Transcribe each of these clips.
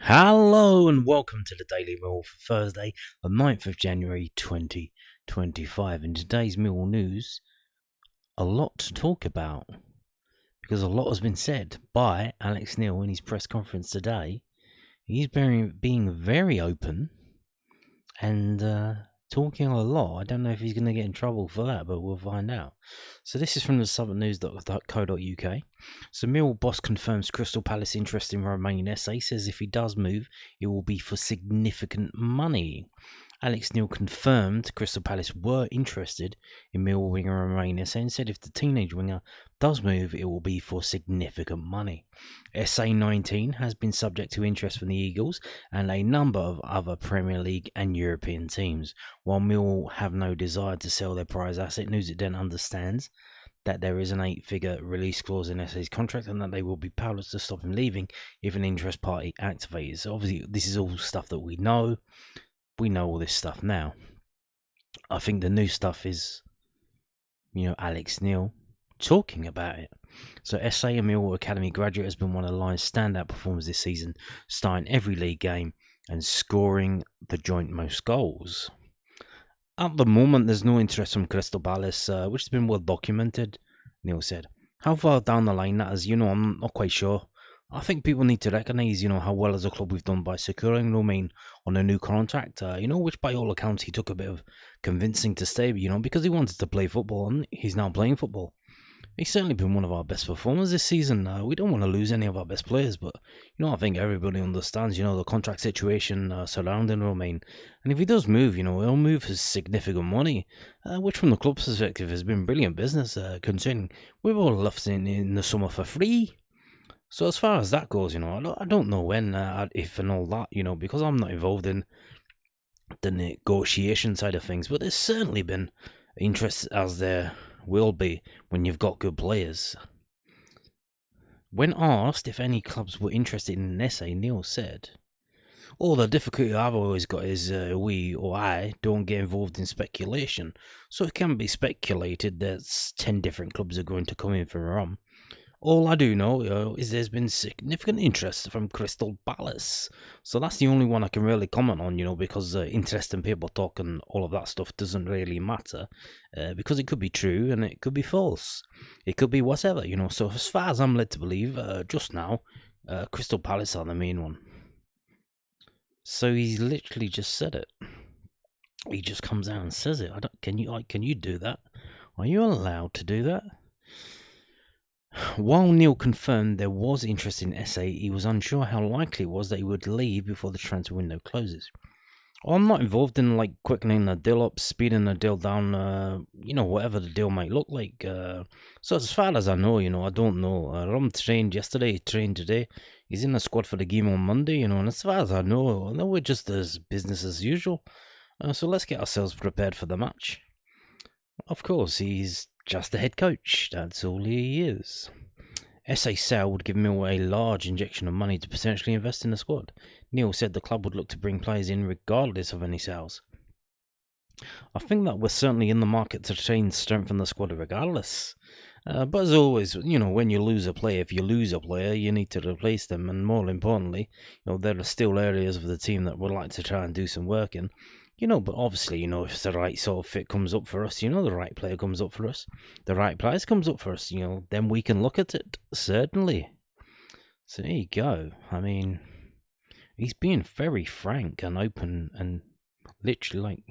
Hello and welcome to the Daily Millwall for Thursday, the 9th of January 2025. In today's Millwall news, a lot to talk about because a lot has been said by Alex Neil in his press conference today. He's being very open and talking a lot. I don't know if he's going to get in trouble for that, but we'll find out. So this is from the southernnews.co.uk. So Millwall boss confirms Crystal Palace interest in Romain Esse, says if he does move, it will be for significant money. Alex Neil confirmed Crystal Palace were interested in Millwall winger Romain Esse and said if the teenage winger does move, it will be for significant money. Esse 19 has been subject to interest from the Eagles and a number of other Premier League and European teams. While Millwall have no desire to sell their prize asset, News It Then understands that there is an 8-figure release clause in Esse's contract and that they will be powerless to stop him leaving if an interest party activates. So obviously, this is all stuff that we know. We know all this stuff now. I think the new stuff is, Alex Neil talking about it. So Esse, a Millwall Academy graduate, has been one of the Lions' standout performers this season, starting every league game and scoring the joint most goals. At the moment, there's no interest from Crystal Palace, which has been well documented, Neil said. How far down the line that is, I'm not quite sure. I think people need to recognise, how well as a club we've done by securing Romain on a new contract, which by all accounts he took a bit of convincing to stay, because he wanted to play football and he's now playing football. He's certainly been one of our best performers this season. We don't want to lose any of our best players, but, I think everybody understands, the contract situation surrounding Romain. And if he does move, he'll move for significant money, which from the club's perspective has been brilliant business, considering we've all left in the summer for free. So as far as that goes, I don't know when, if and all that, because I'm not involved in the negotiation side of things, but there's certainly been interest, as there will be when you've got good players. When asked if any clubs were interested in Esse, Neil said, the difficulty I've always got is I don't get involved in speculation. So it can be speculated that 10 different clubs are going to come in for Rom. All I do know is there's been significant interest from Crystal Palace. So that's the only one I can really comment on, because interest in people talk and all of that stuff doesn't really matter. Because it could be true and it could be false. It could be whatever, So as far as I'm led to believe, just now, Crystal Palace are the main one. So he's literally just said it. He just comes out and says it. Can you do that? Are you allowed to do that? While Neil confirmed there was interest in Esse, he was unsure how likely it was that he would leave before the transfer window closes. I'm not involved in quickening the deal up, speeding the deal down, whatever the deal might look like. So as far as I know, I don't know. Rom trained yesterday, he trained today. He's in the squad for the game on Monday, and as far as I know, we're just as business as usual. So let's get ourselves prepared for the match. Of course, he's just the head coach. That's all he is. Esse sale would give Millwall a large injection of money to potentially invest in the squad. Neil said the club would look to bring players in regardless of any sales. I think that we're certainly in the market to try and strengthen the squad regardless. But as always, when you lose a player, if you lose a player, you need to replace them. And more importantly, there are still areas of the team that would like to try and do some work in. But obviously, if the right sort of fit comes up for us, the right player comes up for us, the right price comes up for us, then we can look at it, certainly. So there you go. I mean, he's being very frank and open and literally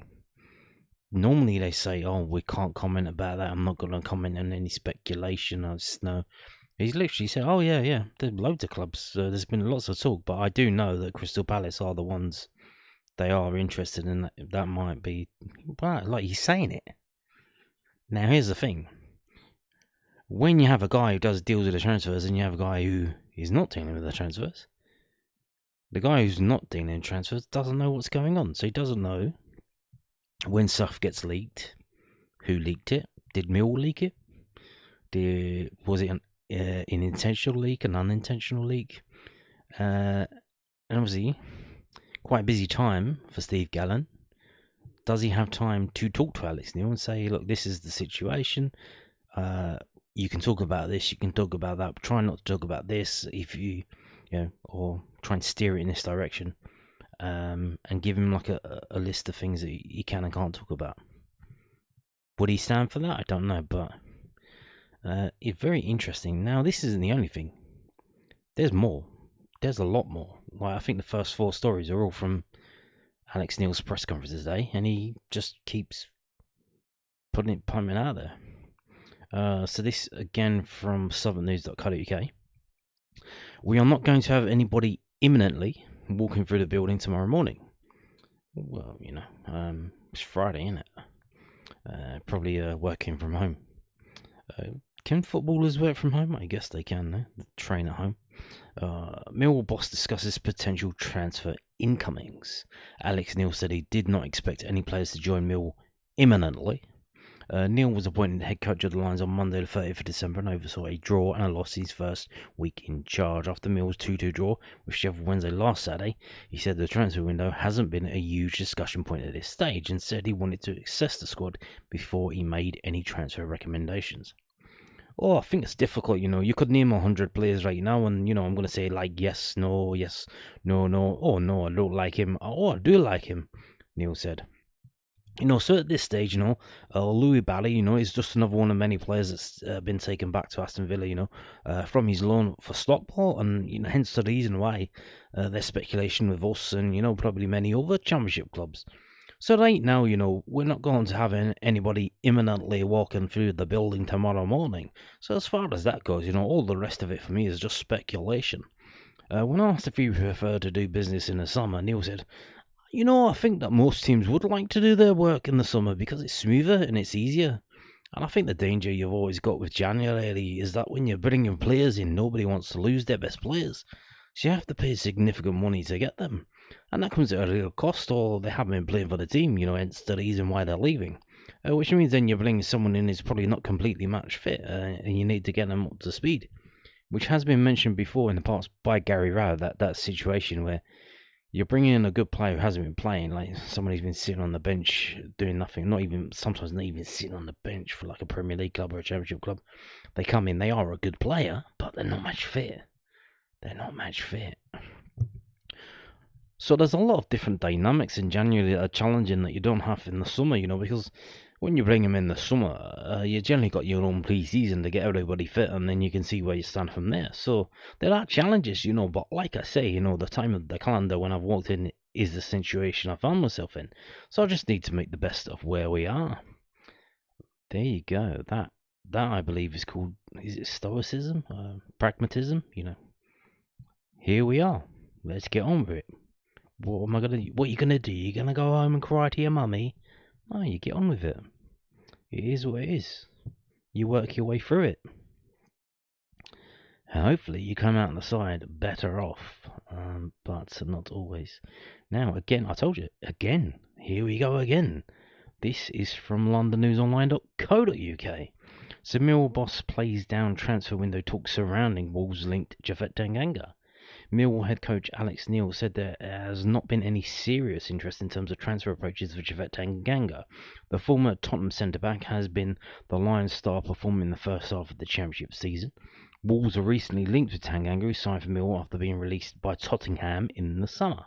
normally they say, we can't comment about that, I'm not going to comment on any speculation, I just know. He's literally said, yeah, there's loads of clubs, there's been lots of talk, but I do know that Crystal Palace are the ones they are interested in. That might be, but he's saying it. Now here's the thing. When you have a guy who does deals with the transfers and you have a guy who is not dealing with the transfers, the guy who's not dealing in transfers doesn't know what's going on. So he doesn't know when stuff gets leaked, who leaked it, did Millwall leak it, was it an intentional leak, an unintentional leak, and obviously quite a busy time for Steve Gallen. Does he have time to talk to Alex Neil and say, look, this is the situation, you can talk about this, you can talk about that, but try not to talk about this. If you or try and steer it in this direction, and give him like a list of things that he can and can't talk about. Would he stand for that? I don't know, but it's very interesting. Now, this isn't the only thing. There's more. There's a lot more. Like, I think the first 4 stories are all from Alex Neil's press conference today, and he just keeps pumping out there. So this again from southernnews.co.uk. We are not going to have anybody imminently walking through the building tomorrow morning. Well, it's Friday, isn't it? Probably working from home. Can footballers work from home? I guess they can, though. Train at home. Millwall boss discusses potential transfer incomings. Alex Neil said he did not expect any players to join Millwall imminently. Neil was appointed head coach of the Lions on Monday the 30th of December and oversaw a draw and a loss his first week in charge. After Mill's 2-2 draw with Sheffield Wednesday last Saturday, he said the transfer window hasn't been a huge discussion point at this stage and said he wanted to assess the squad before he made any transfer recommendations. I think it's difficult, you could name 100 players right now and, I'm going to say like yes, no, no, oh no, I don't like him, oh I do like him, Neil said. So at this stage, Louis Barry, is just another one of many players that's been taken back to Aston Villa, from his loan for Stockport, and hence the reason why there's speculation with us and probably many other Championship clubs. So right now, we're not going to have anybody imminently walking through the building tomorrow morning. So as far as that goes, all the rest of it for me is just speculation. When asked if he preferred to do business in the summer, Neil said, I think that most teams would like to do their work in the summer because it's smoother and it's easier. And I think the danger you've always got with January is that when you're bringing players in, nobody wants to lose their best players. So you have to pay significant money to get them. And that comes at a real cost, or they haven't been playing for the team, hence the reason why they're leaving. Which means then you're bringing someone in who's probably not completely match fit, and you need to get them up to speed. Which has been mentioned before in the past by Gary Rao, that situation where you're bringing in a good player who hasn't been playing, like somebody who's been sitting on the bench doing nothing, sometimes not even sitting on the bench for like a Premier League club or a Championship club. They come in, they are a good player, but they're not match fit. So there's a lot of different dynamics in January that are challenging that you don't have in the summer, because when you bring them in the summer, you generally got your own pre-season to get everybody fit, and then you can see where you stand from there. So there are challenges, but like I say, the time of the calendar when I've walked in is the situation I found myself in. So I just need to make the best of where we are. There you go. That I believe is called, is it stoicism? Pragmatism? Here we are. Let's get on with it. What are you gonna do? You gonna go home and cry to your mummy? No, you get on with it. It is what it is. You work your way through it. And hopefully you come out on the side better off. But not always. Now, again, I told you, here we go again. This is from londonnewsonline.co.uk. So Millwall boss plays down transfer window talks surrounding Wolves linked Japhet Tanganga. Millwall head coach Alex Neil said there has not been any serious interest in terms of transfer approaches for Japhet Tanganga. The former Tottenham centre-back has been the Lions star performer in the first half of the Championship season. Wolves were recently linked with Tanganga, who signed for Millwall after being released by Tottenham in the summer.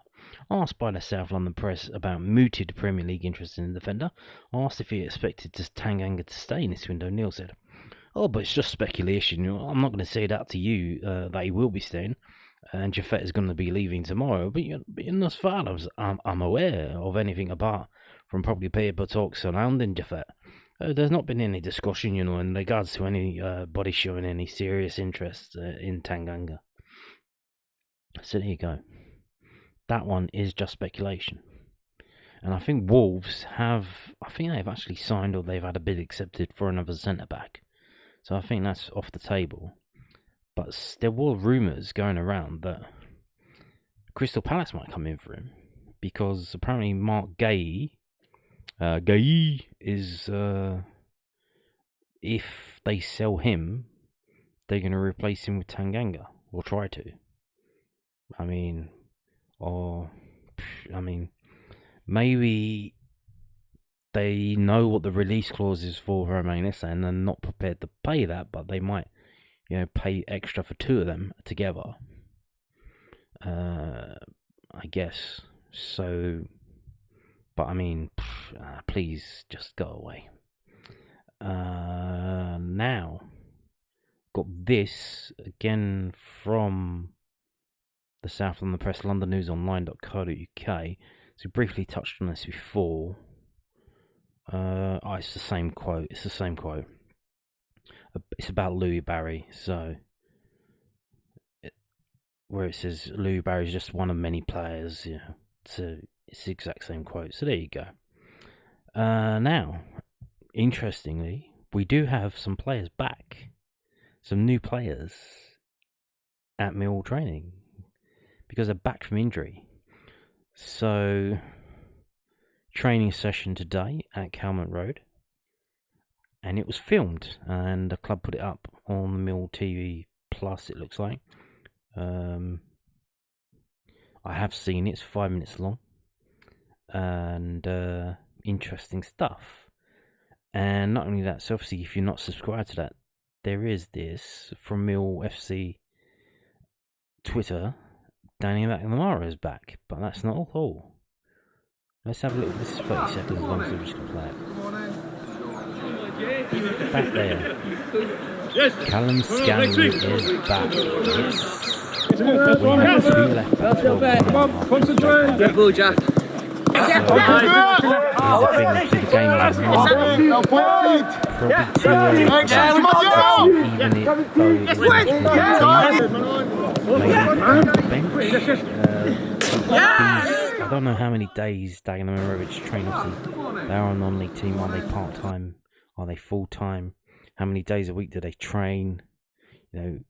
Asked by the South London Press about mooted Premier League interest in the defender, asked if he expected Tanganga to stay in this window, Neil said, but it's just speculation. I'm not going to say that to you, that he will be staying. And Japhet is going to be leaving tomorrow. But as far as I'm aware of anything apart from probably paper talks surrounding Japhet, there's not been any discussion, in regards to anybody showing any serious interest in Tanganga. So there you go. That one is just speculation. And I think Wolves they've actually signed or they've had a bid accepted for another centre-back. So I think that's off the table. But there were rumours going around that Crystal Palace might come in for him, because apparently Mark Gay is, if they sell him, they're going to replace him with Tanganga, or try to. Maybe they know what the release clause is for Romain Esse and they're not prepared to pay that, but they might pay extra for two of them together. I guess. So, but I mean, please just go away. Now, got this again from the South London Press, londonnewsonline.co.uk. So we briefly touched on this before. It's the same quote. It's about Louis Barry. So, where it says Louis Barry is just one of many players. It's the exact same quote. So there you go. Now, interestingly, we do have some players back. Some new players at Millwall training because they're back from injury. So, training session today at Calmont Road, and it was filmed, and the club put it up on the Mill TV Plus. It looks like. I have seen it. It's 5 minutes long, and interesting stuff. And not only that, so obviously, if you're not subscribed to that, there is this from Mill FC Twitter. Danny McNamara is back, but that's not all. Let's have a look. This is 30 seconds as long as we're just going to play it. Back there. Callum Scanlon is back. We have 2 left backs. Good ball, Jack. The game is probably too early even it I don't know how many days Dagenham and Rowage train. Obviously, they are a non-league team. Are they part-time? Are they full-time? How many days a week do they train?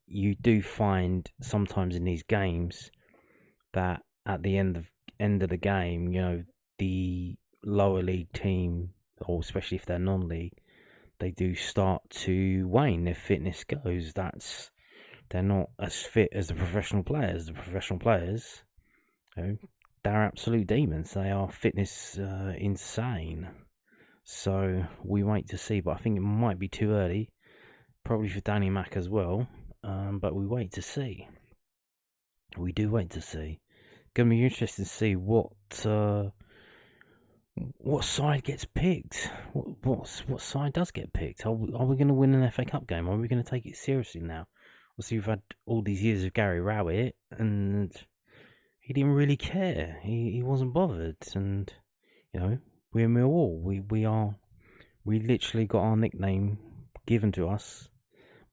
You do find sometimes in these games that at the end of the game, the lower league team, or especially if they're non-league, they do start to wane. Their fitness goes. They're not as fit as the professional players. The professional players, they're absolute demons. They are fitness insane. So we wait to see, but I think it might be too early, probably for Danny Mack as well. But we wait to see. We do wait to see. Going to be interesting to see what side gets picked. What side does get picked? Are we going to win an FA Cup game? Are we going to take it seriously now? Obviously, we've had all these years of Gary Rowett, and he didn't really care. He wasn't bothered. And we're Millwall. We literally got our nickname given to us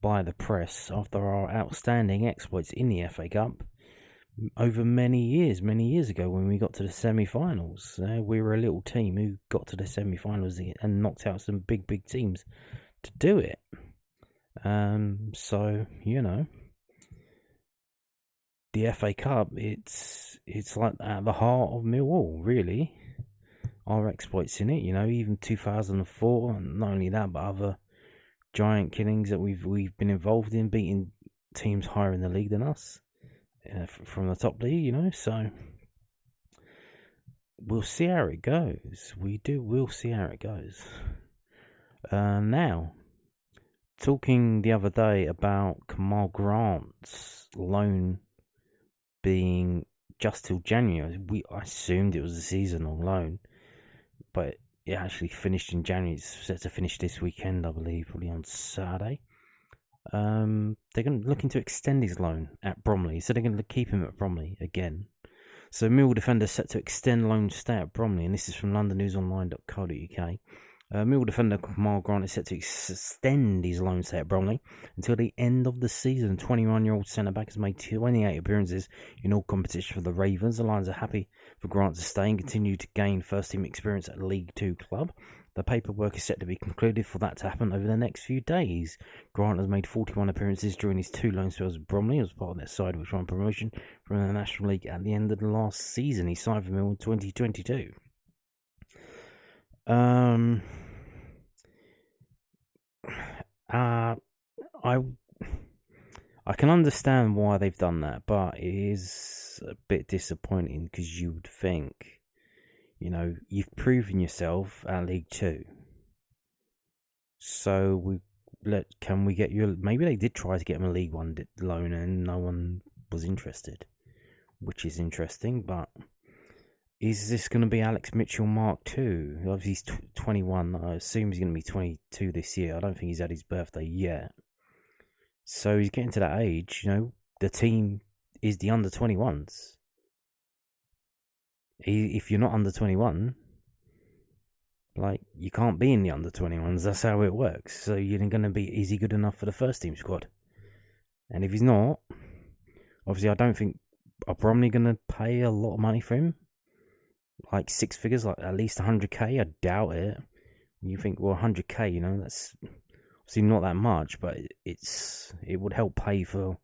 by the press after our outstanding exploits in the FA Cup over many years ago when we got to the semi-finals. We were a little team who got to the semi-finals and knocked out some big teams to do it. So the FA Cup, it's like at the heart of Millwall, really. Our exploits in it, even 2004, and not only that, but other giant killings that we've been involved in, beating teams higher in the league than us. From the top league, so we'll see how it goes. We'll see how it goes. Now, talking the other day about Kamarl Grant's loan being just till January, I assumed it was a season-long loan, but it actually finished in January. It's set to finish this weekend, I believe, probably on Saturday. They're looking to extend his loan at Bromley, so they're going to keep him at Bromley again. So Millwall defender set to extend loan stay at Bromley, and this is from londonnewsonline.co.uk. Millwall defender Kamarl Grant is set to extend his loan stay at Bromley until the end of the season. 21-year-old centre-back has made 28 appearances in all competitions for the Ravens. The Lions are happy for Grant to stay and continue to gain first-team experience at a League 2 club. The paperwork is set to be concluded for that to happen over the next few days. Grant has made 41 appearances during his 2 loan spells at Bromley as part of their side which won promotion from the National League at the end of the last season. He signed for Millwall in 2022. I can understand why they've done that, but it is a bit disappointing because you would think, you've proven yourself at League 2. So can we get you? Maybe they did try to get him a League 1 loan and no one was interested. which is interesting. But is this going to be Alex Mitchell Mark II? Obviously, he's 21. I assume he's going to be 22 this year. I don't think he's had his birthday yet. So he's getting to that age, the team is the under 21s. If you're not under 21, you can't be in the under 21s. That's how it works. So you're going to be, is he good enough for the first team squad? And if he's not, obviously I don't think, are Bromley going to pay a lot of money for him? Like 6 figures, like at least 100k? I doubt it. You think, well, 100k, that's obviously not that much, but it would help pay for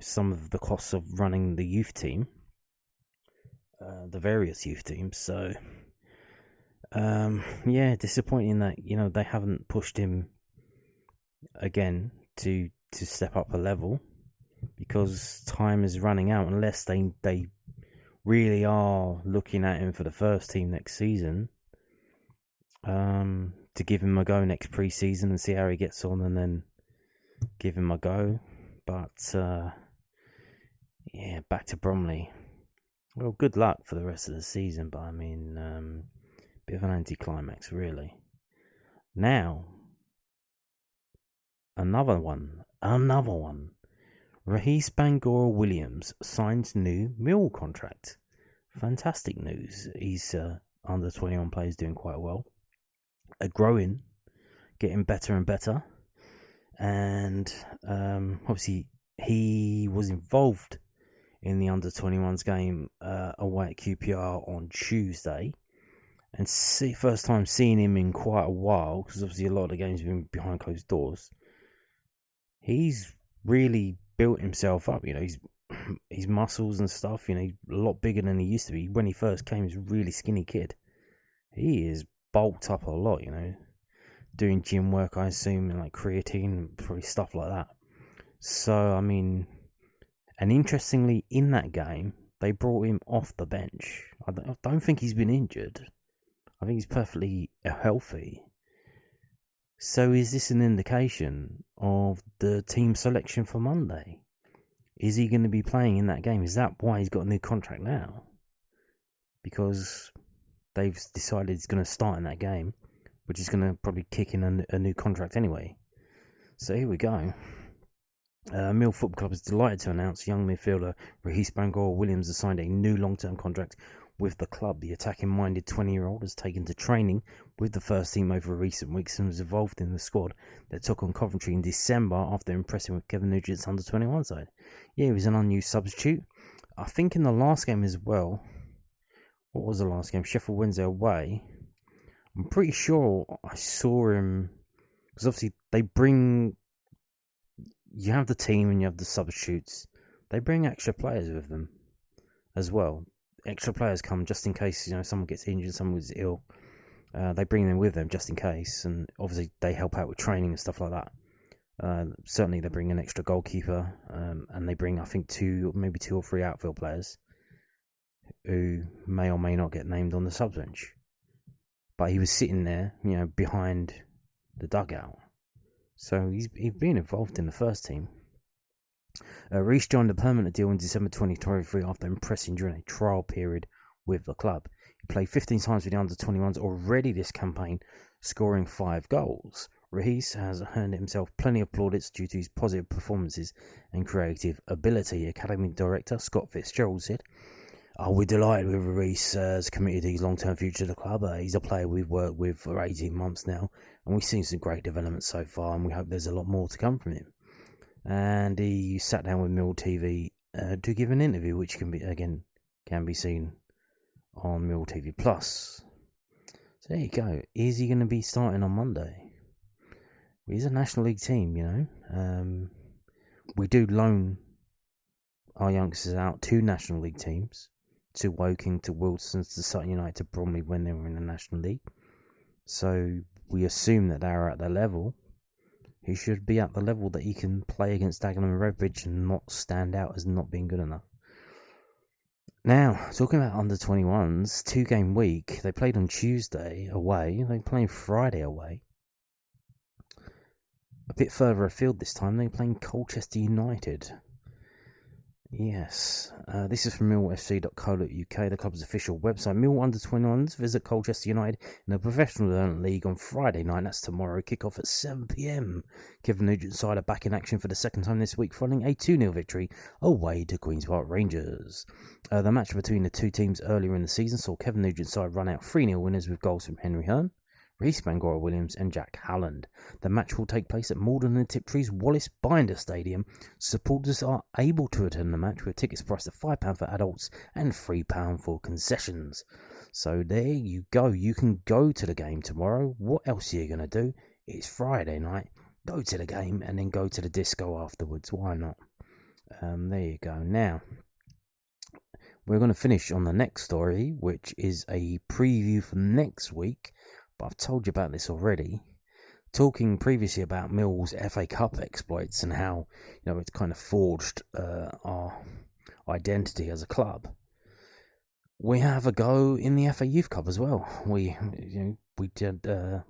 some of the costs of running the youth team, the various youth teams. So, disappointing that they haven't pushed him again to step up a level, because time is running out unless they really are looking at him for the first team next season. To give him a go next pre-season and see how he gets on, and then give him a go. But back to Bromley. Well, good luck for the rest of the season, but I mean, bit of an anticlimax, really. Now, another one. Ra'ees Bangura-Williams signs new Millwall contract. Fantastic news. He's under 21 players doing quite well. Growing, getting better and better. And obviously he was involved in the under 21s game away at QPR on Tuesday. And first time seeing him in quite a while, because obviously a lot of the games have been behind closed doors. He's really built himself up, his muscles and stuff, he's a lot bigger than he used to be. When he first came, he was a really skinny kid. He is bulked up a lot, doing gym work, I assume, and creatine and probably stuff like that. So, I mean, and interestingly, in that game, they brought him off the bench. I don't think he's been injured. I think he's perfectly healthy. So is this an indication of the team selection for Monday? Is he going to be playing in that game? Is that why he's got a new contract now? Because they've decided he's going to start in that game, which is going to probably kick in a new contract anyway. So here we go. Millwall Football Club is delighted to announce young midfielder Ra'ees Bangura-Williams has signed a new long-term contract with the club. The attacking-minded 20-year-old has taken to training with the first team over recent weeks and was involved in the squad that took on Coventry in December after impressing with Kevin Nugent's under-21 side. Yeah, he was an unused substitute. I think in the last game as well. What was the last game? Sheffield Wednesday away. I'm pretty sure I saw him, because obviously you have the team and you have the substitutes. They bring extra players with them as well. Extra players come just in case someone gets injured, someone is ill. They bring them with them just in case, and obviously they help out with training and stuff like that. Certainly they bring an extra goalkeeper, and they bring, I think, maybe two or three outfield players who may or may not get named on the sub bench. But he was sitting there, behind the dugout. So he's been involved in the first team. Ra'ees joined a permanent deal in December 2023 after impressing during a trial period with the club. He played 15 times with the under-21s already this campaign, scoring 5 goals. Ra'ees has earned himself plenty of plaudits due to his positive performances and creative ability. Academy Director Scott Fitzgerald said, "We're delighted with Ra'ees has committed his long-term future to the club. He's a player we've worked with for 18 months now, and we've seen some great developments so far, and we hope there's a lot more to come from him." And he sat down with Mill TV to give an interview, which can be seen on Mill TV Plus. So there you go. Is he going to be starting on Monday? Well, he's a National League team, We do loan our youngsters out to National League teams, to Woking, to Wilsons, to Sutton United, to Bromley when they were in the National League. So we assume that they're at their level. He should be at the level that he can play against Dagenham and Redbridge and not stand out as not being good enough. Now, talking about under-21s, 2-game week. They played on Tuesday away. They're playing Friday away. A bit further afield this time. They're playing Colchester United. Yes, this is from millwallfc.co.uk, the club's official website. Millwall Under-21s visit Colchester United in the Professional Development League on Friday night. That's tomorrow. Kick-off at 7 p.m. Kevin Nugent's side are back in action for the second time this week, following a 2-0 victory away to Queen's Park Rangers. The match between the two teams earlier in the season saw Kevin Nugent's side run out 3-0 winners with goals from Henry Hearn, Ra'ees Bangura-Williams and Jack Halland. The match will take place at Malden and Tiptree's Wallace Binder Stadium. Supporters are able to attend the match with tickets priced at £5 for adults and £3 for concessions. So there you go. You can go to the game tomorrow. What else are you going to do? It's Friday night. Go to the game and then go to the disco afterwards. Why not? There you go. Now, we're going to finish on the next story, which is a preview for next week. But I've told you about this already. Talking previously about Mill's FA Cup exploits and how it's kind of forged our identity as a club. We have a go in the FA Youth Cup as well. We did that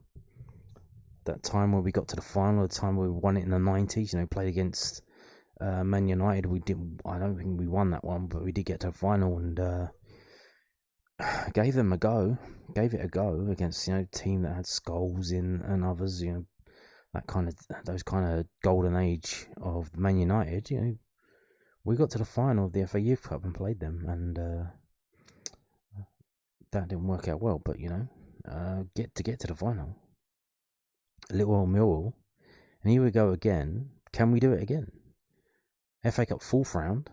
time where we got to the final, the time where we won it in the 90s. Played against Man United. I don't think we won that one, but we did get to the final and gave it a go against a team that had Scholes in and others. Those kind of golden age of Man United. We got to the final of the FA Youth Cup and played them, and that didn't work out well. But get to the final, little old Millwall, and here we go again. Can we do it again? FA Cup 4th round.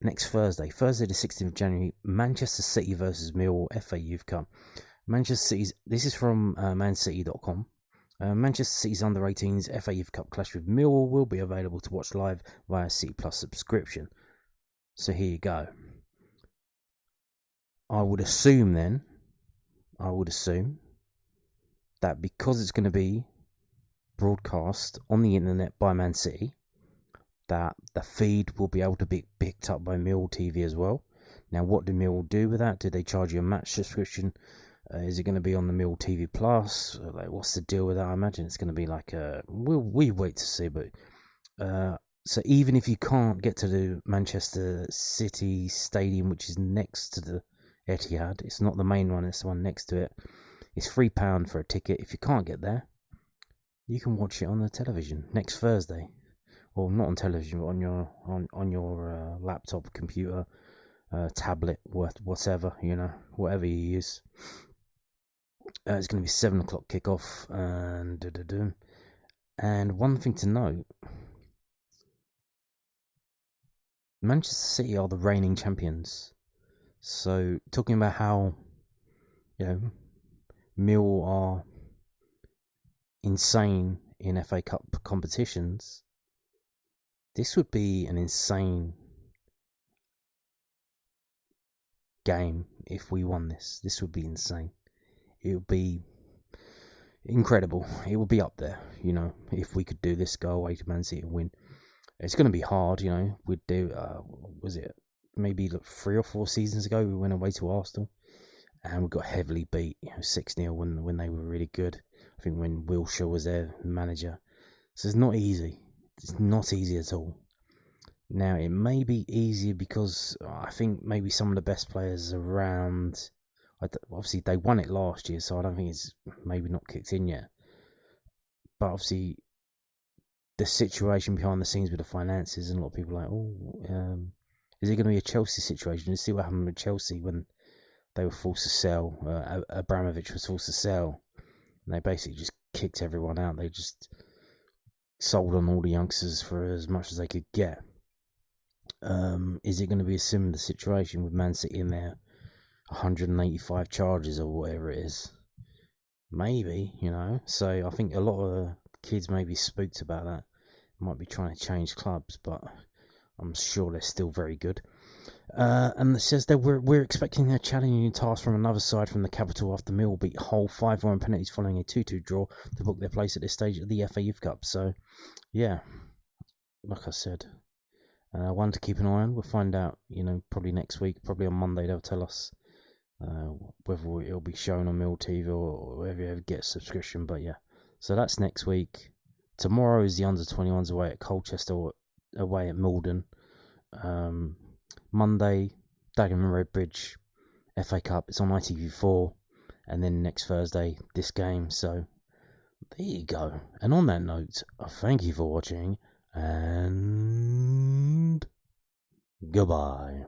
Next Thursday the 16th of January, Manchester City versus Millwall, FA Youth Cup. This is from mancity.com. Manchester City's under-18s FA Youth Cup clash with Millwall will be available to watch live via City Plus subscription. So here you go. I would assume that because it's going to be broadcast on the internet by Man City, that the feed will be able to be picked up by Millwall TV as well. Now, what do Millwall do with that? Do they charge you a match subscription? Is it going to be on the Millwall TV Plus? What's the deal with that? I imagine it's going to be like we wait to see. But so even if you can't get to the Manchester City Stadium, which is next to the Etihad, it's not the main one, it's the one next to it. It's £3 for a ticket. If you can't get there, you can watch it on the television next Thursday. Well, not on television, but on your laptop, computer, tablet, whatever, whatever you use. It's going to be 7 o'clock kickoff, and one thing to note: Manchester City are the reigning champions. So, talking about how Mill are insane in FA Cup competitions. This would be an insane game if we won this. This would be insane. It would be incredible. It would be up there, if we could do this, go away to Man City and win. It's going to be hard, We'd do, was it maybe 3 or 4 seasons ago, we went away to Arsenal and we got heavily beat, 6-0 when they were really good. I think when Wilshere was their manager. So it's not easy. It's not easy at all. Now, it may be easier because I think maybe some of the best players around, obviously they won it last year, so I don't think it's maybe not kicked in yet. But obviously, the situation behind the scenes with the finances, and a lot of people are like, is it going to be a Chelsea situation? You see what happened with Chelsea when they were forced to sell, Abramovich was forced to sell, and they basically just kicked everyone out. They just sold on all the youngsters for as much as they could get. Is it going to be a similar situation with Man City in their 185 charges or whatever it is? Maybe, So I think a lot of kids may be spooked about that. Might be trying to change clubs, but I'm sure they're still very good. And it says that we're expecting a challenging task from another side from the capital after Mill beat Hull 5-1 penalties following a 2-2 draw to book their place at this stage of the FA Youth Cup. So, yeah, like I said, one to keep an eye on. We'll find out, probably next week, probably on Monday they'll tell us whether it'll be shown on Mill TV or wherever you ever get a subscription. But yeah, so that's next week. Tomorrow is the under-21s away at Colchester, away at Malden. Monday, Dagenham and Redbridge FA Cup. It's on ITV4, and then next Thursday this game. So there you go. And on that note, thank you for watching, and goodbye.